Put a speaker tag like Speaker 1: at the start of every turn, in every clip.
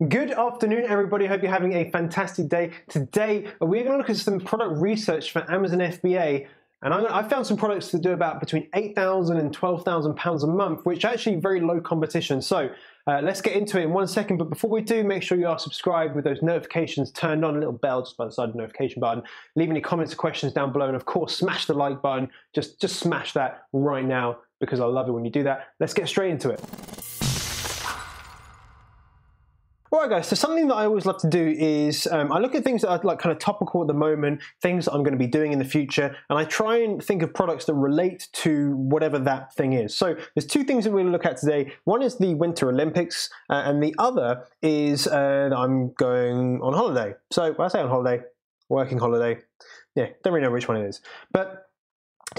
Speaker 1: Good afternoon, everybody. Hope you're having a fantastic day. Today, we're going to look at some product research for Amazon FBA. And I found some products that do about between £8,000 and £12,000 a month, which are actually very low competition. So let's get into it in 1 second. But before we do, make sure you are subscribed with those notifications turned on, a little bell just by the side of the notification button. Leave any comments or questions down below. And of course, smash the like button. Just smash that right now because I love it when you do that. Let's get straight into it. Alright guys, so something that I always love to do is I look at things that are like kind of topical at the moment, things that I'm going to be doing in the future, and I try and think of products that relate to whatever that thing is. So there's two things that we're going to look at today. One is the Winter Olympics, and the other is that I'm going on holiday. So when I say on holiday, working holiday, yeah, don't really know which one it is. But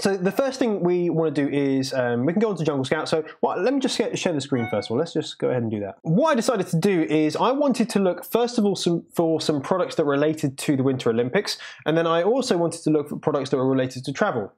Speaker 1: so the first thing we want to do is, we can go on to Jungle Scout. So let me just share the screen first of all. Let's just go ahead and do that. What I decided to do is I wanted to look, first of all, for some products that related to the Winter Olympics. And then I also wanted to look for products that were related to travel.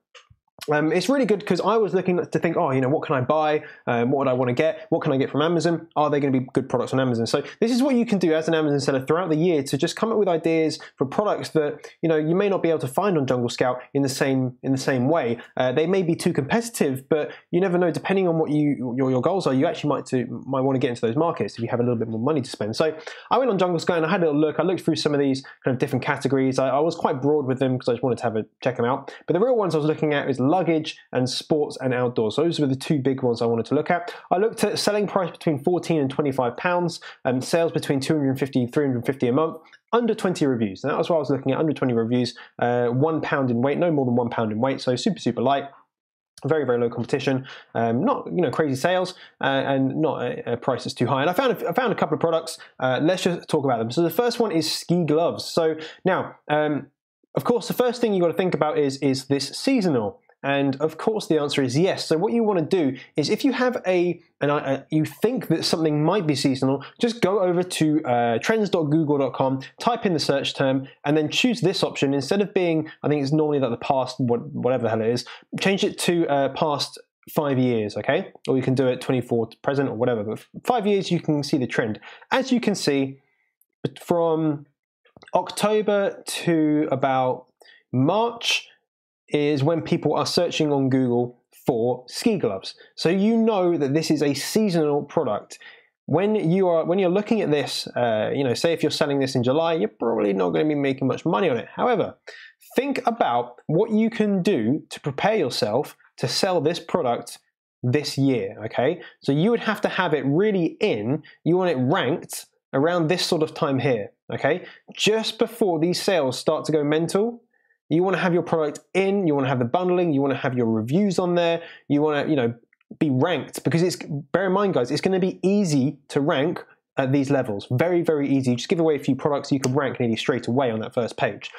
Speaker 1: It's really good because I was looking to think, oh, you know, what can I buy? What would I want to get? What can I get from Amazon? Are they going to be good products on Amazon? So this is what you can do as an Amazon seller throughout the year to just come up with ideas for products that, you know, you may not be able to find on Jungle Scout in the same way. They may be too competitive, but you never know. Depending on what your goals are, you actually might want to get into those markets if you have a little bit more money to spend. So I went on Jungle Scout and I had a little look. I looked through some of these kind of different categories. I was quite broad with them because I just wanted to check them out. But the real ones I was looking at is luggage and sports and outdoors. So those were the two big ones I wanted to look at. I looked at selling price between £14 and £25, and sales between 250 and 350 a month, under 20 reviews. And that was what I was looking at, under 20 reviews, £1 in weight, no more than £1 in weight, so super light. Very low competition, not crazy sales, and not a price that's too high. And I found a couple of products. Let's just talk about them. So the first one is ski gloves. So now, of course, the first thing you got to think about is this seasonal? And of course the answer is yes. So what you want to do is, if you have you think that something might be seasonal, just go over to trends.google.com, type in the search term, and then choose this option. Instead of being, I think it's normally like the past, whatever the hell it is, change it to past 5 years, okay? Or you can do it 24 to present or whatever, but 5 years you can see the trend. As you can see, from October to about March is when people are searching on Google for ski gloves. So you know that this is a seasonal product. When you're looking at this, say if you're selling this in July, you're probably not going to be making much money on it. However, think about what you can do to prepare yourself to sell this product this year, okay? So you would have to have it really you want it ranked around this sort of time here, okay? Just before these sales start to go mental. You want to have your product you want to have the bundling, you want to have your reviews on there, you want to, be ranked, because bear in mind guys, it's going to be easy to rank at these levels. Very easy. Just give away a few products, you can rank nearly straight away on that first page.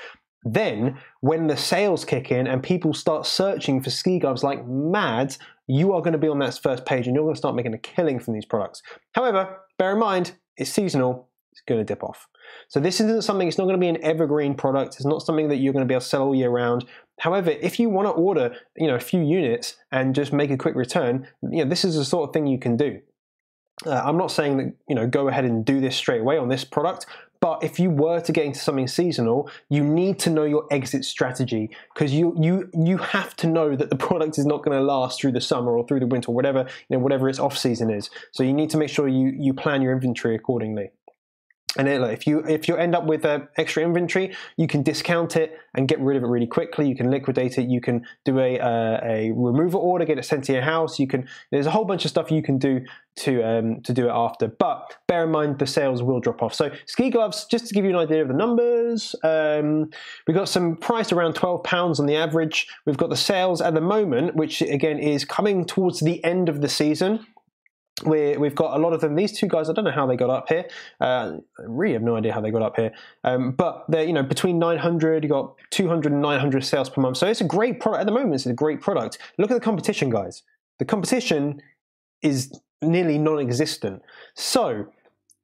Speaker 1: Then when the sales kick in and people start searching for ski gloves like mad, you are going to be on that first page and you're going to start making a killing from these products. However, bear in mind, it's seasonal, it's going to dip off. So this isn't something, it's not going to be an evergreen product. It's not something that you're going to be able to sell all year round. However, if you want to order, a few units and just make a quick return, this is the sort of thing you can do. I'm not saying that, go ahead and do this straight away on this product, but if you were to get into something seasonal, you need to know your exit strategy, because you have to know that the product is not going to last through the summer or through the winter, or whatever its off season is. So you need to make sure you plan your inventory accordingly. And if you end up with extra inventory, you can discount it and get rid of it really quickly. You can liquidate it. You can do a removal order, get it sent to your house. There's a whole bunch of stuff you can do to do it after. But bear in mind, the sales will drop off. So ski gloves, just to give you an idea of the numbers, we've got some price around £12 on the average. We've got the sales at the moment, which again is coming towards the end of the season. We've got a lot of them. These two guys, I don't know how they got up here. I really have no idea how they got up here. But they're, between 900, you got 200 and 900 sales per month. So it's a great product at the moment. It's a great product. Look at the competition, guys. The competition is nearly non-existent. So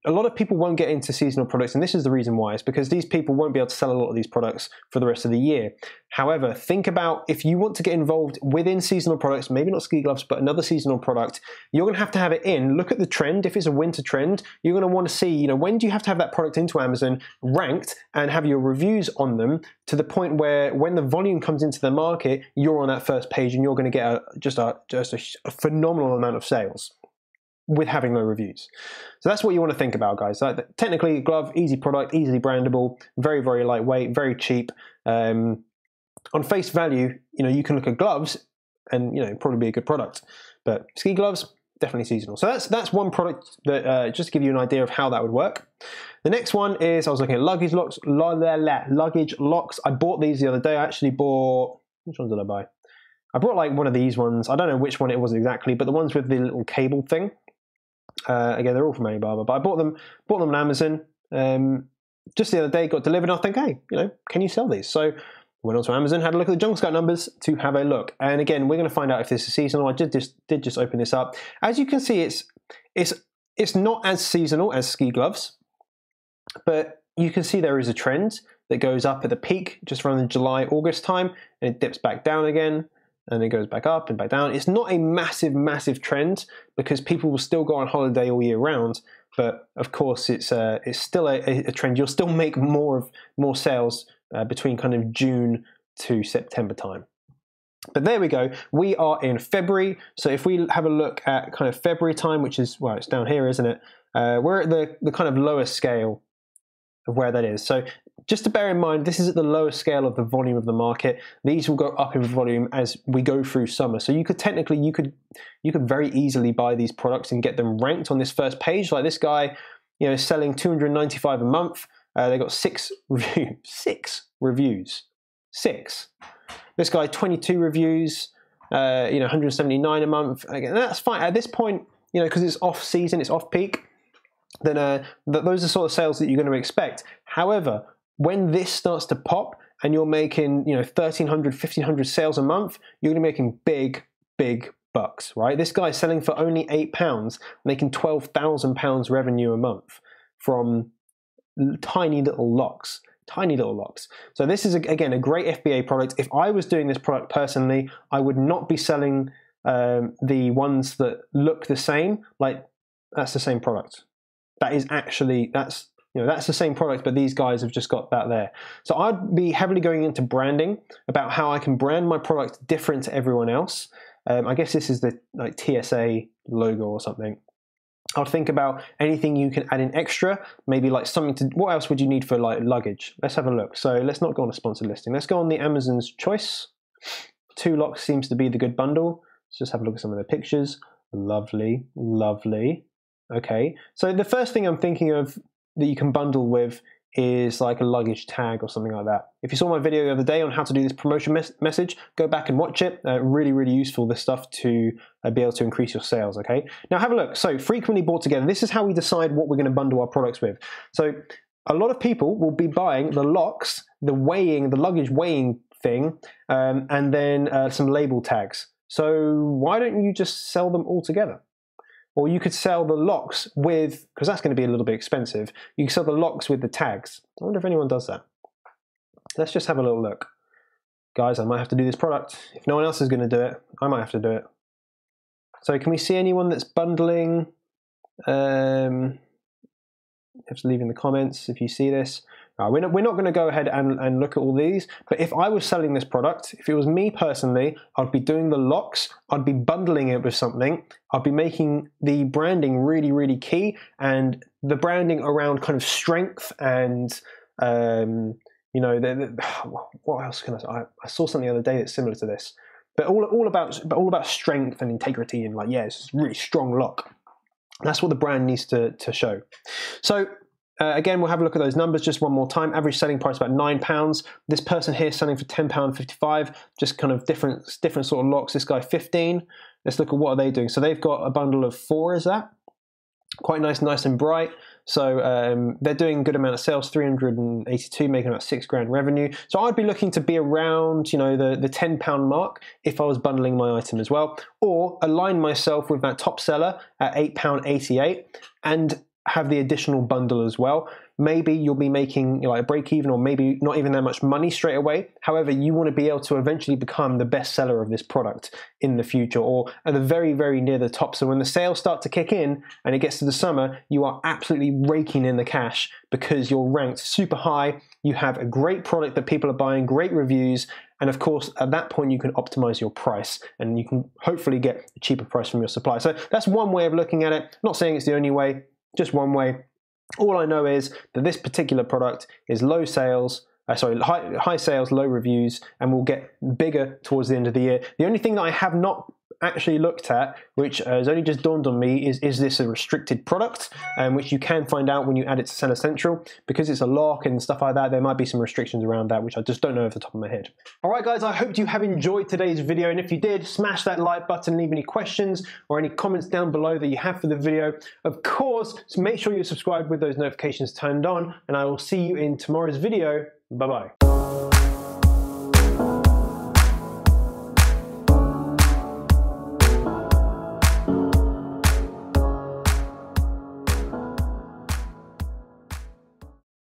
Speaker 1: a lot of people won't get into seasonal products, and this is the reason why. It's because these people won't be able to sell a lot of these products for the rest of the year. However, think about if you want to get involved within seasonal products, maybe not ski gloves, but another seasonal product, you're going to have it in. Look at the trend. If it's a winter trend, you're going to want to see, you know, when do you have to have that product into Amazon ranked and have your reviews on them to the point where when the volume comes into the market, you're on that first page and you're going to get just a phenomenal amount of sales with having low reviews. So that's what you want to think about, guys. Like, technically, glove, easy product, easily brandable, very, very lightweight, very cheap. On face value, you know, you can look at gloves and, you know, probably be a good product. But ski gloves, definitely seasonal. So that's one product that just to give you an idea of how that would work. The next one is I was looking at luggage locks. Luggage locks. I bought these the other day. I actually bought, which ones did I buy? I bought like one of these ones. I don't know which one it was exactly, but the ones with the little cable thing. Again, they're all from Alibaba, but I bought them on Amazon just the other day. Got delivered. And I think, hey, you know, can you sell these? So went onto Amazon, had a look at the Jungle Scout numbers to have a look. And again, we're going to find out if this is seasonal. I did just open this up. As you can see, it's not as seasonal as ski gloves, but you can see there is a trend that goes up at the peak just around the July, August time, and it dips back down again. And it goes back up and back down. It's not a massive, massive trend because people will still go on holiday all year round. But of course, it's still a trend. You'll still make more sales between kind of June to September time. But there we go. We are in February. So if we have a look at kind of February time, which is, well, it's down here, isn't it? We're at the kind of lowest scale of where that is. So just to bear in mind, this is at the lowest scale of the volume of the market. These will go up in volume as we go through summer. So you could technically, you could very easily buy these products and get them ranked on this first page. Like this guy, you know, is selling 295 a month. They got 6 reviews. 6 reviews. 6. This guy, 22 reviews. You know, 179 a month. Again, that's fine at this point. You know, because it's off season, it's off peak. Then those are sort of sales that you're going to expect. However, when this starts to pop and you're making, you know, 1,300, 1,500 sales a month, you're going to be making big, big bucks, right? This guy's selling for only £8, making £12,000 revenue a month from tiny little locks. Tiny little locks. So this is, again, a great FBA product. If I was doing this product personally, I would not be selling the ones that look the same. Like, that's the same product. That is actually, that's the same product, but these guys have just got that there. So I'd be heavily going into branding, about how I can brand my product different to everyone else. I guess this is the like TSA logo or something. I'll think about anything you can add in extra, maybe like something to, what else would you need for like luggage? Let's have a look. So let's not go on a sponsored listing. Let's go on the Amazon's choice. 2 locks seems to be the good bundle. Let's just have a look at some of the pictures. Lovely, lovely. Okay, so the first thing I'm thinking of that you can bundle with is like a luggage tag or something like that. If you saw my video the other day on how to do this promotion message, go back and watch it. Really, really useful, this stuff, to be able to increase your sales, okay? Now have a look. So frequently bought together. This is how we decide what we're going to bundle our products with. So a lot of people will be buying the locks, the luggage weighing thing, and then some label tags. So why don't you just sell them all together? Or you could sell the locks with, because that's going to be a little bit expensive, you can sell the locks with the tags. I wonder if anyone does that. Let's just have a little look. Guys, I might have to do this product. If no one else is going to do it, I might have to do it. So can we see anyone that's bundling? You have to leave in the comments if you see this. We're not going to go ahead and look at all these, but if I was selling this product, if it was me personally, I'd be doing the locks, I'd be bundling it with something, I'd be making the branding really, really key, and the branding around kind of strength and, you know, what else can I say? I saw something the other day that's similar to this, but all about strength and integrity, and like, yeah, it's a really strong lock. That's what the brand needs to show. So, again, we'll have a look at those numbers just one more time. Average selling price about £9. This person here is selling for £10.55. Just kind of different sort of locks. This guy 15. Let's look at what are they doing. So they've got a bundle of 4. Is that quite nice and bright? So they're doing a good amount of sales, 382, making about £6,000 revenue. So I'd be looking to be around, you know, the £10 mark if I was bundling my item as well, or align myself with that top seller at £8.88. And have the additional bundle as well. Maybe you'll be making like a break even, or maybe not even that much money straight away. However, you want to be able to eventually become the best seller of this product in the future, or at the very, very near the top. So when the sales start to kick in and it gets to the summer, you are absolutely raking in the cash because you're ranked super high. You have a great product that people are buying, great reviews. And of course, at that point, you can optimize your price and you can hopefully get a cheaper price from your supplier. So that's one way of looking at it. I'm not saying it's the only way, just one way. All I know is that this particular product is high sales, low reviews, and will get bigger towards the end of the year. The only thing that I have not actually looked at, which has only just dawned on me, is this a restricted product, which you can find out when you add it to Seller Central. Because it's a lock and stuff like that, there might be some restrictions around that, which I just don't know off the top of my head. Alright guys, I hope you have enjoyed today's video, and if you did, smash that like button, leave any questions or any comments down below that you have for the video. Of course, make sure you're subscribed with those notifications turned on, and I will see you in tomorrow's video. Bye bye.